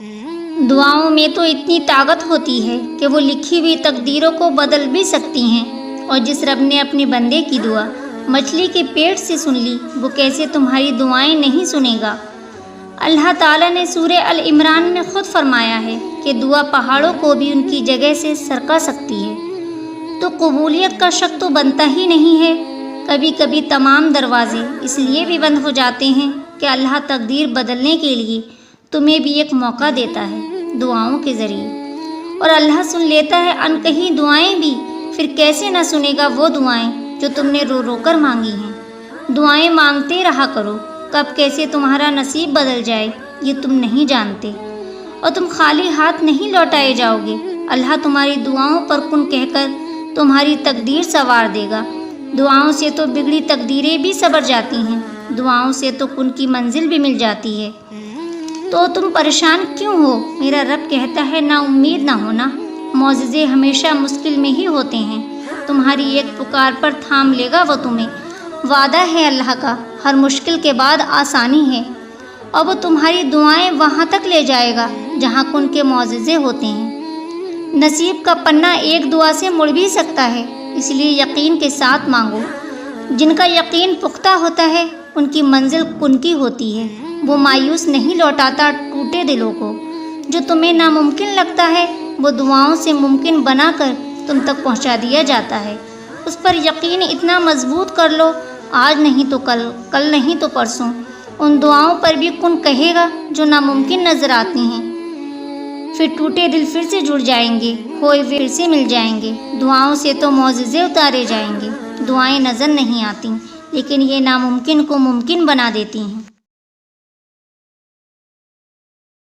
دعاؤں میں تو اتنی طاقت ہوتی ہے کہ وہ لکھی ہوئی تقدیروں کو بدل بھی سکتی ہیں، اور جس رب نے اپنے بندے کی دعا مچھلی کے پیٹ سے سن لی، وہ کیسے تمہاری دعائیں نہیں سنے گا؟ اللہ تعالیٰ نے سورہ العمران میں خود فرمایا ہے کہ دعا پہاڑوں کو بھی ان کی جگہ سے سرکا سکتی ہے، تو قبولیت کا شک تو بنتا ہی نہیں ہے۔ کبھی کبھی تمام دروازے اس لیے بھی بند ہو جاتے ہیں کہ اللہ تقدیر بدلنے کے لیے تمہیں بھی ایک موقع دیتا ہے دعاؤں کے ذریعے، اور اللہ سن لیتا ہے انکہیں دعائیں بھی۔ پھر کیسے نہ سنے گا وہ دعائیں جو تم نے رو رو کر مانگی ہیں؟ دعائیں مانگتے رہا کرو، کب کیسے تمہارا نصیب بدل جائے یہ تم نہیں جانتے، اور تم خالی ہاتھ نہیں لوٹائے جاؤ گے۔ اللہ تمہاری دعاؤں پر کن کہہ کر تمہاری تقدیر سنوار دے گا۔ دعاؤں سے تو بگڑی تقدیریں بھی سنور جاتی ہیں، دعاؤں سے تو کن کی منزل بھی مل جاتی ہے۔ تو تم پریشان کیوں ہو؟ میرا رب کہتا ہے نا امید نہ ہونا، معجزے ہمیشہ مشکل میں ہی ہوتے ہیں۔ تمہاری ایک پکار پر تھام لے گا وہ تمہیں، وعدہ ہے اللہ کا، ہر مشکل کے بعد آسانی ہے، اور وہ تمہاری دعائیں وہاں تک لے جائے گا جہاں کن کے معجزے ہوتے ہیں۔ نصیب کا پنہ ایک دعا سے مڑ بھی سکتا ہے، اس لیے یقین کے ساتھ مانگو۔ جن کا یقین پختہ ہوتا ہے ان کی منزل کن کی ہوتی ہے، وہ مایوس نہیں لوٹاتا ٹوٹے دلوں کو۔ جو تمہیں ناممکن لگتا ہے وہ دعاؤں سے ممکن بنا کر تم تک پہنچا دیا جاتا ہے۔ اس پر یقین اتنا مضبوط کر لو، آج نہیں تو کل، کل نہیں تو پرسوں، ان دعاؤں پر بھی کن کہے گا جو ناممکن نظر آتی ہیں۔ پھر ٹوٹے دل پھر سے جڑ جائیں گے، کھوئے ہوئے پھر سے مل جائیں گے۔ دعاؤں سے تو معجزے اتارے جائیں گے۔ دعائیں نظر نہیں آتی لیکن یہ ناممکن کو ممکن بنا دیتی ہیں۔